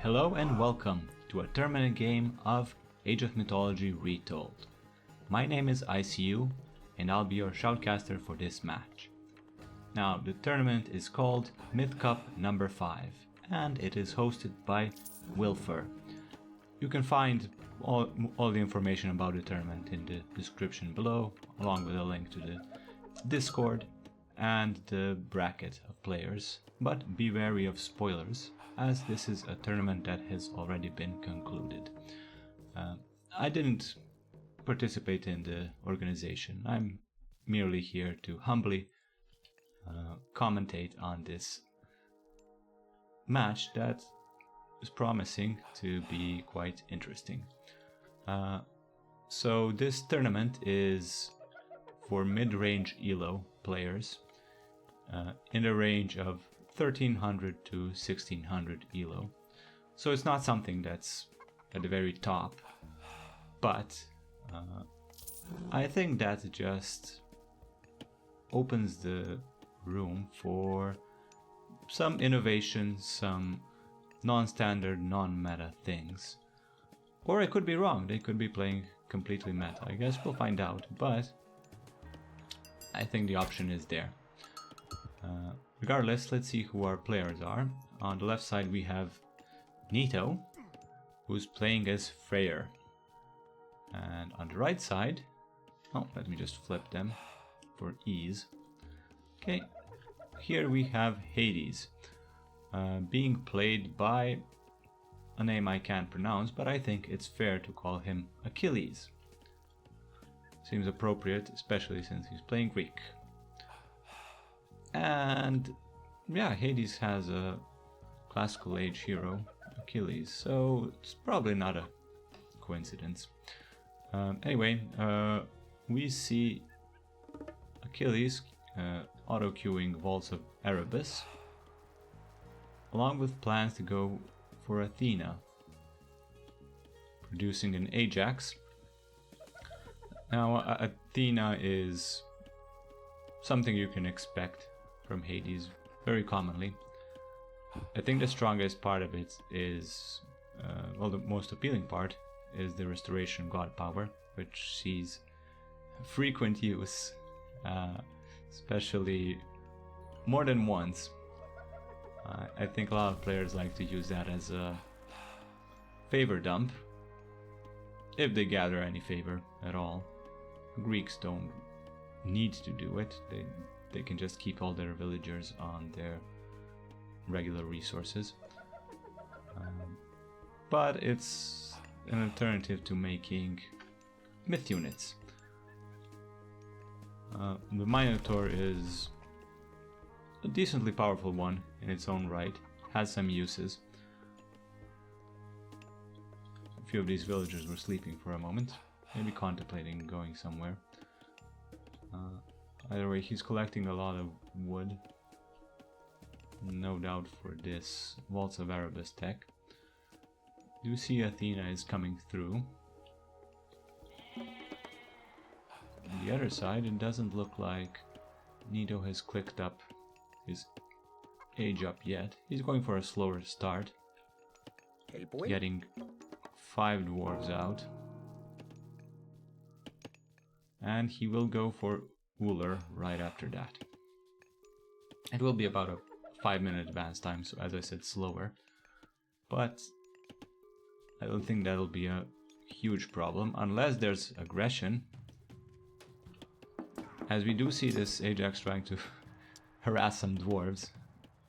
Hello and welcome to a tournament game of Age of Mythology Retold. My name is ICU and I'll be your shoutcaster for this match. Now the tournament is called Myth Cup number 5 and it is hosted by Wilfer. You can find all the information about the tournament in the description below, along with a link to the Discord and the bracket of players, but be wary of spoilers, as this is a tournament that has already been concluded. I didn't participate in the organization. I'm merely here to humbly commentate on this match that is promising to be quite interesting. So this tournament is for mid-range ELO players in the range of 1300 to 1600 ELO. So it's not something that's at the very top, but I think that just opens the room for some innovation, some non-standard, non-meta things. Or I could be wrong, they could be playing completely meta. I guess we'll find out, but I think the option is there. Regardless, let's see who our players are. On the left side we have Nito, who's playing as Freyr. And on the right side, let me just flip them for ease. Okay, here we have Hades, being played by a name I can't pronounce, but I think it's fair to call him Achilles. Seems appropriate, especially since he's playing Greek. And yeah, Hades has a classical age hero, Achilles, so it's probably not a coincidence. Anyway, we see Achilles auto-queuing Vaults of Erebus, along with plans to go for Athena, producing an Ajax. Now, Athena is something you can expect from Hades very commonly. I think the strongest part of it is, the most appealing part is the Restoration God power, which sees frequent use, especially more than once. I think a lot of players like to use that as a favor dump, if they gather any favor at all. Greeks don't need to do it, they can just keep all their villagers on their regular resources. But it's an alternative to making myth units. The Minotaur is a decently powerful one in its own right, has some uses. A few of these villagers were sleeping for a moment, maybe contemplating going somewhere. Either way, he's collecting a lot of wood, no doubt for this Vaults of Erebus tech. Do see Athena is coming through. On the other side, it doesn't look like Nito has clicked up his age up yet. He's going for a slower start, getting 5 dwarves out. And he will go for Uller right after that. It will be about a 5-minute advance time, so as I said, slower. But I don't think that'll be a huge problem, unless there's aggression. As we do see this Ajax trying to harass some dwarves,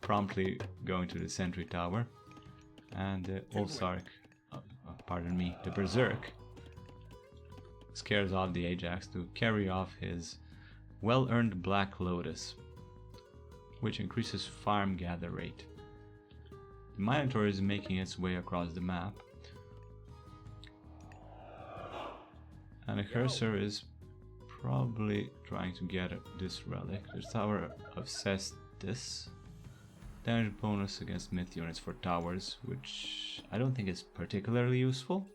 promptly going to the sentry tower. And the the Berserk, scares off the Ajax to carry off his well-earned Black Lotus, which increases farm gather rate. The Minotaur is making its way across the map, and the cursor is probably trying to get this relic. The Tower of Cestus. Damage bonus against myth units for towers, which I don't think is particularly useful.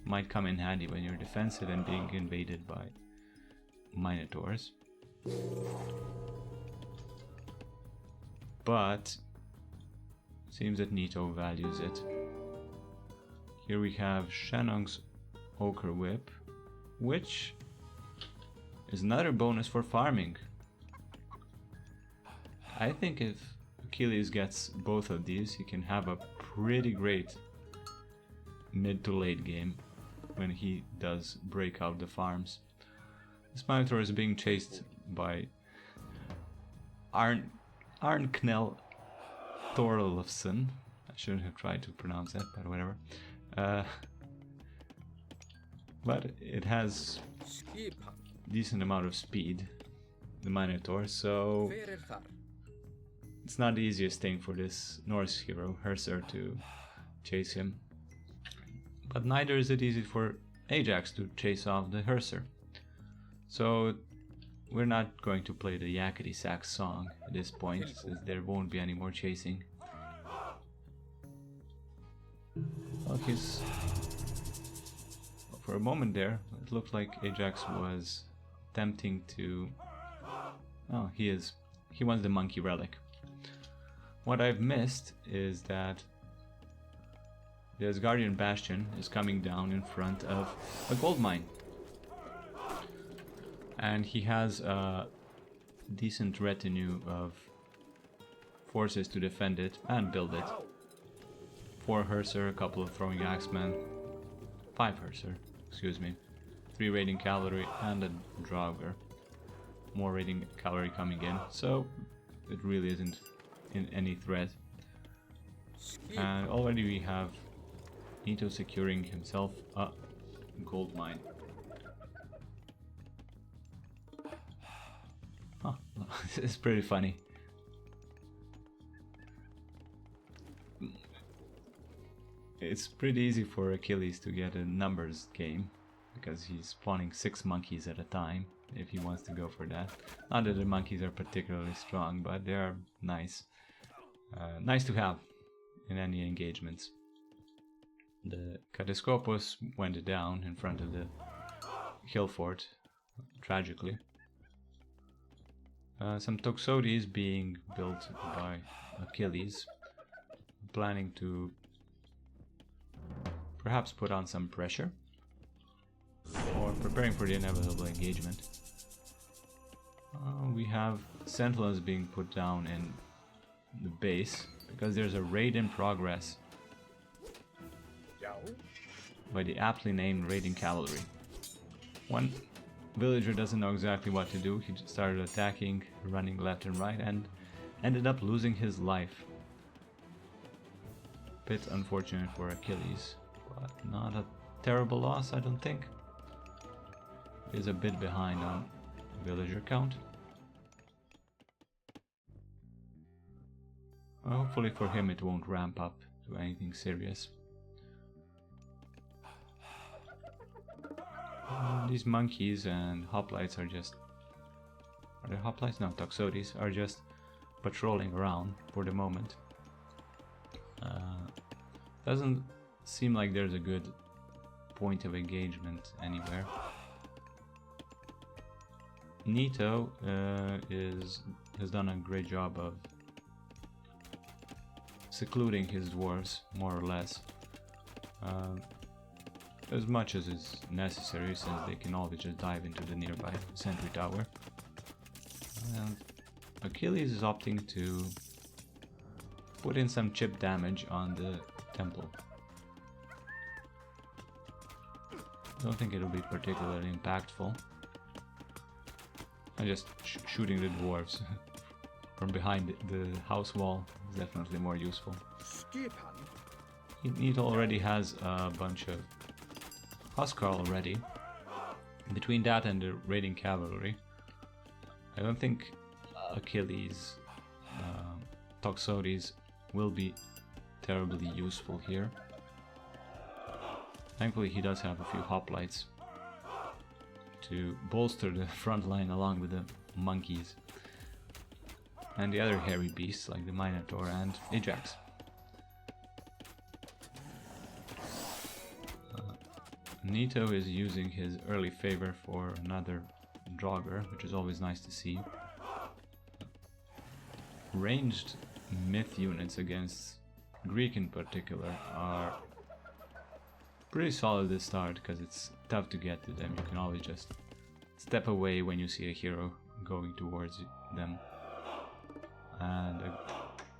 Might come in handy when you're defensive and being invaded by Minotaurs. But seems that Nito values it. Here we have Shannong's Ochre Whip, which is another bonus for farming. I think if Achilles gets both of these, he can have a pretty great mid to late game when he does break out the farms. This Minotaur is being chased by Arnknell Thorlefson. I shouldn't have tried to pronounce that, but whatever. But it has decent amount of speed, the Minotaur, so it's not the easiest thing for this Norse hero, Herser, to chase him. But neither is it easy for Ajax to chase off the Herser. So we're not going to play the Yakety Sax song at this point, since there won't be any more chasing. Well, for a moment there, it looked like Ajax was attempting to... Oh, he wants the monkey relic. What I've missed is that the Asgardian Bastion is coming down in front of a gold mine. And he has a decent retinue of forces to defend it and build it. 4 Herser, a couple of throwing axemen, 5 Herser, excuse me, 3 raiding cavalry and a Draugr. More raiding cavalry coming in, so it really isn't in any threat. And already we have Nito securing himself a gold mine. Huh, it's pretty funny. It's pretty easy for Achilles to get a numbers game, because he's spawning 6 monkeys at a time, if he wants to go for that. Not that the monkeys are particularly strong, but they are nice. Nice to have in any engagements. The Catescopus went down in front of the hill fort, tragically. Some Toxotes being built by Achilles, planning to perhaps put on some pressure, or preparing for the inevitable engagement. We have Sentinels being put down in the base, because there's a raid in progress by the aptly named raiding cavalry. One villager doesn't know exactly what to do. He just started attacking, running left and right, and ended up losing his life. Bit unfortunate for Achilles, but not a terrible loss, I don't think. He's a bit behind on villager count. Hopefully for him it won't ramp up to anything serious. These monkeys and hoplites are just... Are they hoplites? No, Toxotes are just patrolling around for the moment. Doesn't seem like there's a good point of engagement anywhere. Nito has done a great job of secluding his dwarves, more or less. As much as is necessary, since they can always just dive into the nearby sentry tower. Achilles is opting to put in some chip damage on the temple. Don't think it'll be particularly impactful. And just shooting the dwarves from behind the house wall is definitely more useful. Nito already has a bunch of Huskar already. Between that and the raiding cavalry, I don't think Achilles' Toxotes will be terribly useful here. Thankfully he does have a few hoplites to bolster the front line along with the monkeys and the other hairy beasts like the Minotaur and Ajax. Nito is using his early favor for another Draugr, which is always nice to see. Ranged myth units against Greek in particular are pretty solid this start because it's tough to get to them. You can always just step away when you see a hero going towards them. And a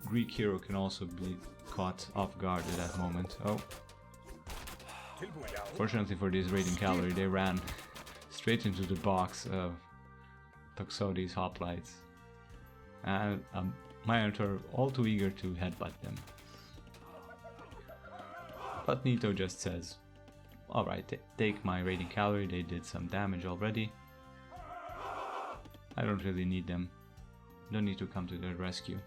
Greek hero can also be caught off guard at that moment. Oh. Fortunately for this raiding cavalry, they ran straight into the box of Toxotes hoplites. And Minotaur all too eager to headbutt them. But Nito just says, alright, take my raiding cavalry, they did some damage already. I don't really need them. Don't need to come to their rescue.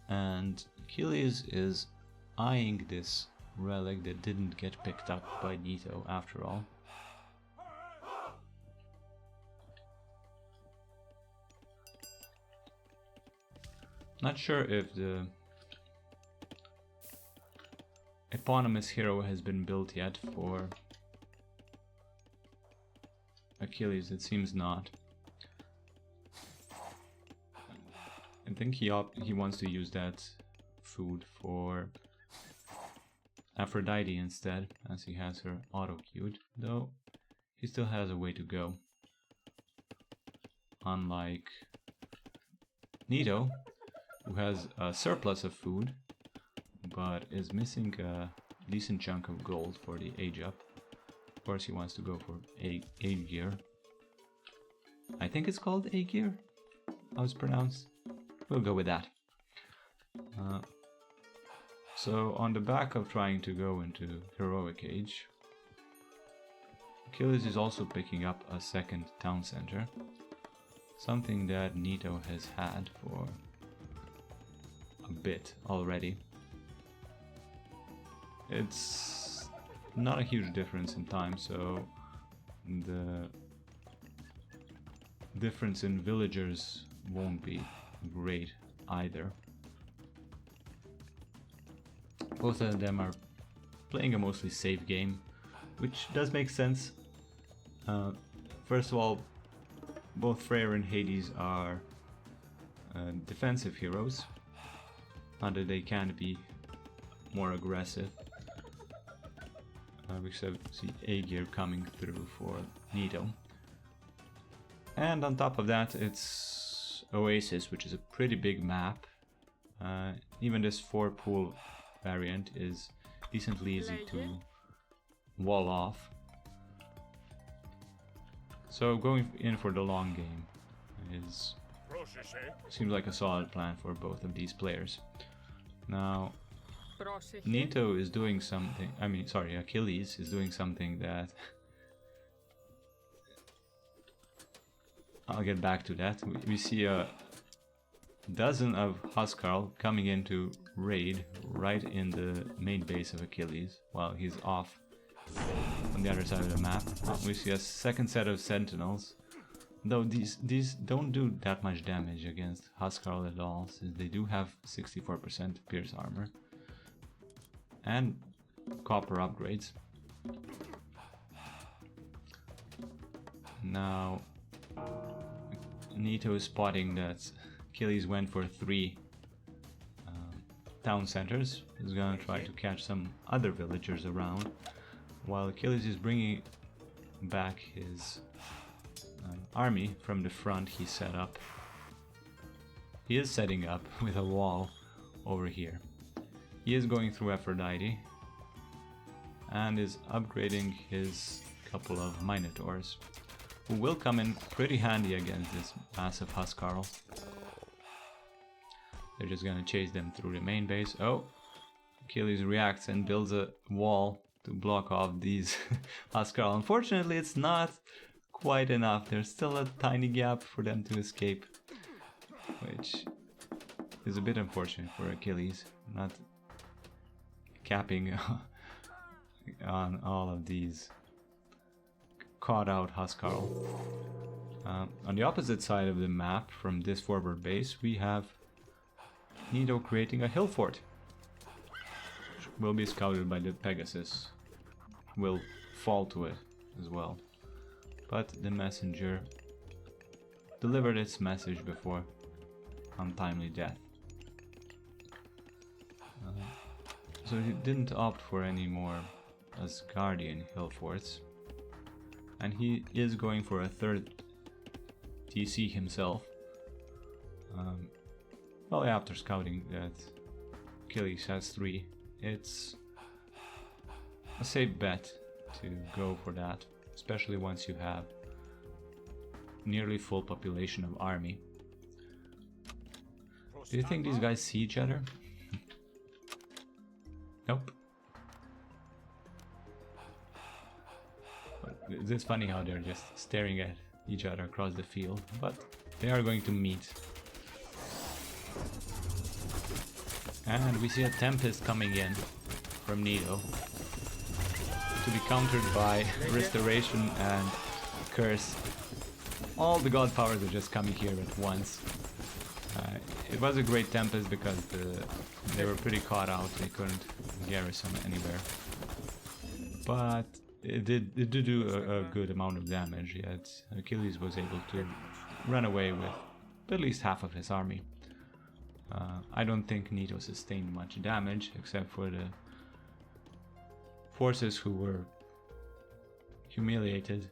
And Achilles is eyeing this relic that didn't get picked up by Nito after all. Not sure if the eponymous hero has been built yet for Achilles. It seems not. I think he wants to use that food for Aphrodite instead, as he has her auto-queued, though he still has a way to go. Unlike Nito, who has a surplus of food, but is missing a decent chunk of gold for the age up. Of course he wants to go for A gear. I think it's called A gear, how it's pronounced. We'll go with that. So on the back of trying to go into heroic age, Achilles is also picking up a second town center, something that Nito has had for a bit already. It's not a huge difference in time, so the difference in villagers won't be great either. Both of them are playing a mostly safe game, which does make sense. First of all, both Freyr and Hades are defensive heroes, not that they can be more aggressive. We should see A gear coming through for Nito. And on top of that, it's Oasis, which is a pretty big map. Even this 4-pool variant is decently easy to wall off. So going in for the long game seems like a solid plan for both of these players. Now, Nito is doing something, Achilles is doing something that I'll get back to that. We see a dozen of Huskarl coming in to raid right in the main base of Achilles while he's off on the other side of the map. We see a second set of sentinels, though these don't do that much damage against Huskarl at all, since they do have 64% pierce armor and copper upgrades. Now Nito is spotting that Achilles went for 3 town centers. He's gonna try to catch some other villagers around, while Achilles is bringing back his army from the front he set up. He is setting up with a wall over here. He is going through Aphrodite and is upgrading his couple of Minotaurs, who will come in pretty handy against this massive Huskarl. They're just gonna chase them through the main base. Oh, Achilles reacts and builds a wall to block off these Huskarl. Unfortunately, it's not quite enough. There's still a tiny gap for them to escape, which is a bit unfortunate for Achilles, not capping on all of these caught out Huskarl. On the opposite side of the map from this forward base, we have Nito creating a hill fort, which will be scouted by the Pegasus. Will fall to it as well, but the messenger delivered its message before untimely death. So he didn't opt for any more Asgardian hill forts. And he is going for a third TC himself. Well, after scouting that Achilles has 3, it's a safe bet to go for that, especially once you have nearly full population of army. Do you think these guys see each other? Nope. It's funny how they're just staring at each other across the field, but they are going to meet. And we see a Tempest coming in from Nito to be countered by Restoration and Curse. All the god powers are just coming here at once. It was a great Tempest because they were pretty caught out, they couldn't garrison anywhere. But it did do a good amount of damage, yet Achilles was able to run away with at least half of his army. I don't think Nito sustained much damage, except for the forces who were humiliated,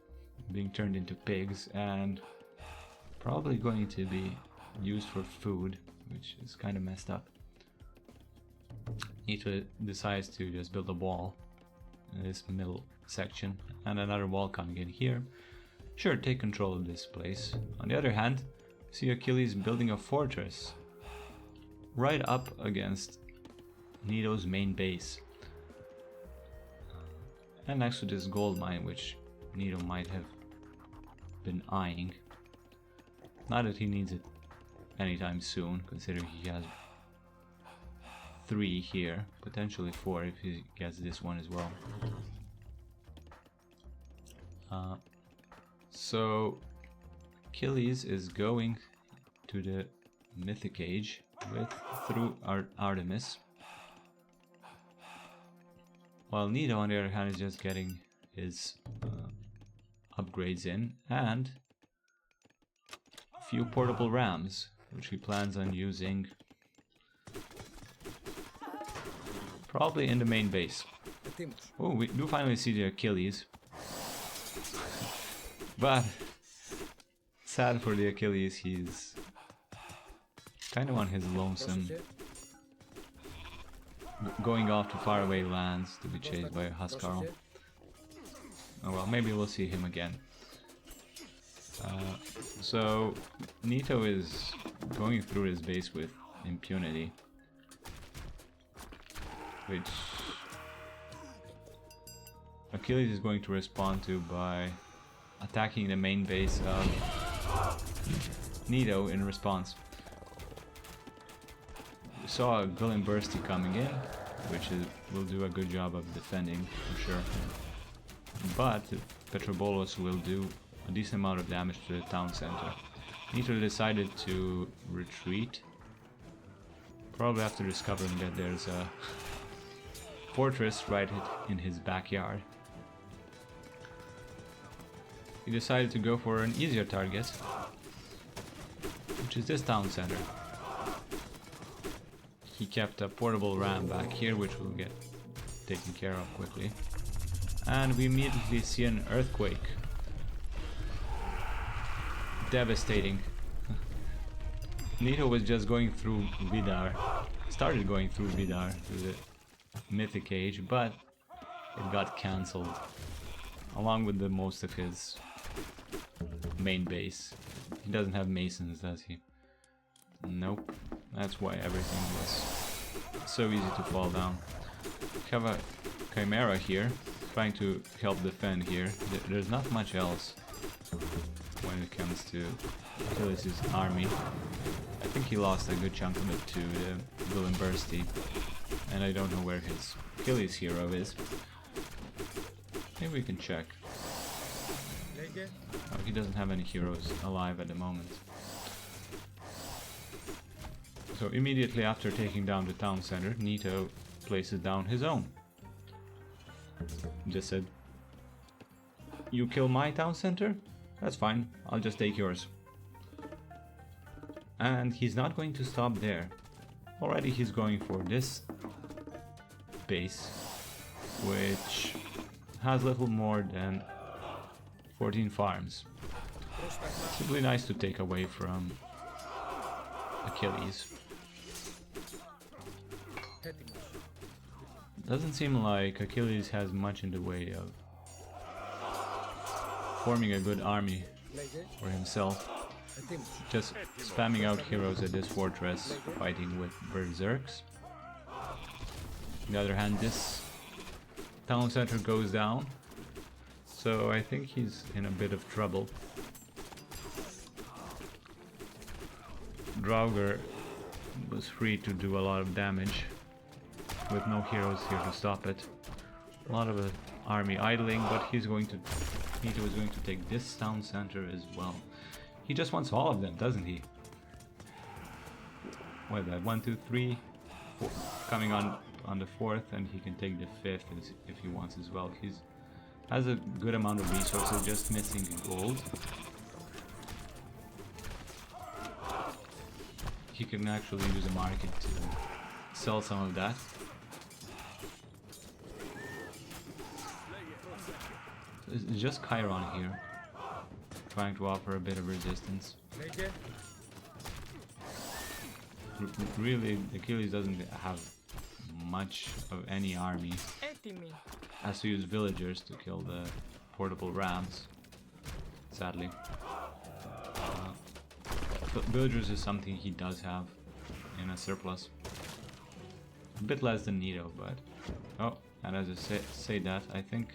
being turned into pigs, and probably going to be used for food, which is kind of messed up. Nito decides to just build a wall in this middle section, and another wall coming in here. Sure, take control of this place. On the other hand, see Achilles building a fortress right up against Nito's main base, and next to this gold mine, which Nito might have been eyeing. Not that he needs it anytime soon, considering he has 3 here, potentially 4 if he gets this one as well. So Achilles is going to the Mythic Age through Artemis, while Nito on the other hand is just getting his upgrades in and a few portable rams, which he plans on using probably in the main base. Oh, we do finally see the Achilles, but sad for the Achilles, he's kind of on his lonesome, going off to faraway lands to be chased by a Huskarl. Oh well, maybe we'll see him again. So Nito is going through his base with impunity, which Achilles is going to respond to by attacking the main base of Nito in response. We saw a Gullimbursty coming in, which will do a good job of defending for sure. But Petrobolos will do a decent amount of damage to the town center. Nito decided to retreat, probably after discovering that there's a fortress right in his backyard. He decided to go for an easier target, which is this town center. He kept a portable ram back here, which will get taken care of quickly. And we immediately see an earthquake. Devastating. Nito was just going through Vidar, started going through Vidar to the Mythic Age, but it got cancelled, along with the most of his main base. He doesn't have masons, does he? Nope. That's why everything was so easy to fall down. We have a Chimera here, trying to help defend here. There's not much else when it comes to Achilles' army. I think he lost a good chunk of it to the Gullimbursty, and I don't know where his AquilesHeroe is. Maybe we can check. Oh, he doesn't have any heroes alive at the moment. So immediately after taking down the town center, Nito places down his own. Just said, "You kill my town center? That's fine, I'll just take yours." And he's not going to stop there. Already he's going for this base, which has little more than 14 farms. Simply nice to take away from Achilles. Doesn't seem like Achilles has much in the way of forming a good army for himself. Just spamming out heroes at this fortress, fighting with berserks. On the other hand, this town center goes down, so I think he's in a bit of trouble. Draugr was free to do a lot of damage with no heroes here to stop it. A lot of army idling, but Nito is going to take this town center as well. He just wants all of them, doesn't he? What is that? 1, 2, 3, 4. Coming on the 4th, and he can take the 5th if he wants as well. He has a good amount of resources, just missing gold. He can actually use a market to sell some of that. It's just Chiron here, trying to offer a bit of resistance. Really, Achilles doesn't have much of any army. Has to use villagers to kill the portable rams, sadly. But villagers is something he does have in a surplus. A bit less than Nito, but... Oh, and as I say that, I think...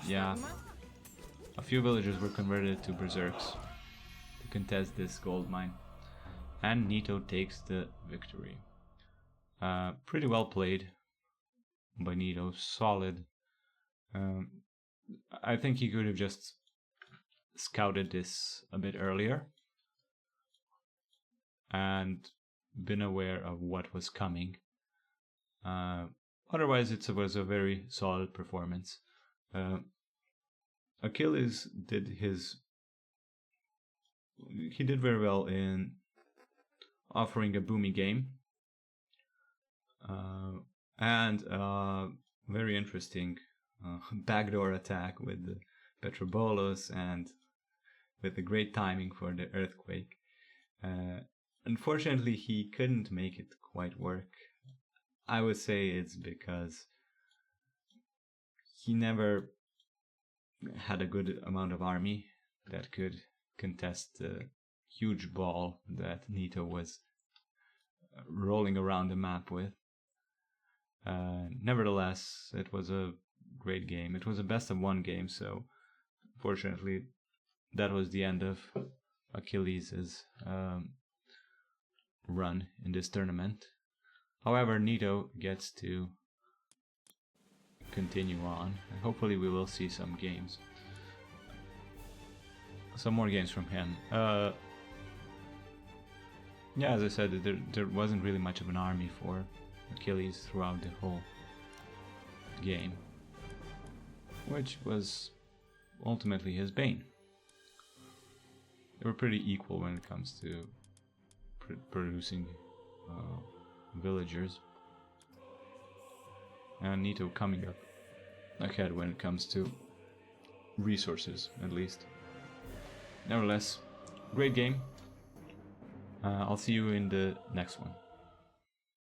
Yeah, a few villagers were converted to berserks to contest this gold mine. And Nito takes the victory. Pretty well played by Nito, solid. I think he could have just scouted this a bit earlier and been aware of what was coming. Otherwise, it was a very solid performance. Achilles did very well in offering a boomy game and a very interesting backdoor attack with the Petrobolos and with the great timing for the earthquake. Unfortunately, he couldn't make it quite work. I would say it's because he never had a good amount of army that could contest the huge ball that Nito was rolling around the map with. Nevertheless, it was a great game. It was a best of 1 game, so fortunately that was the end of Achilles' run in this tournament. However, Nito gets to continue on, and hopefully we will see some more games from him. Yeah, as I said, there wasn't really much of an army for Achilles throughout the whole game, which was ultimately his bane. They were pretty equal when it comes to producing villagers, and Nito coming up ahead when it comes to resources, at least. Nevertheless, great game. I'll see you in the next one.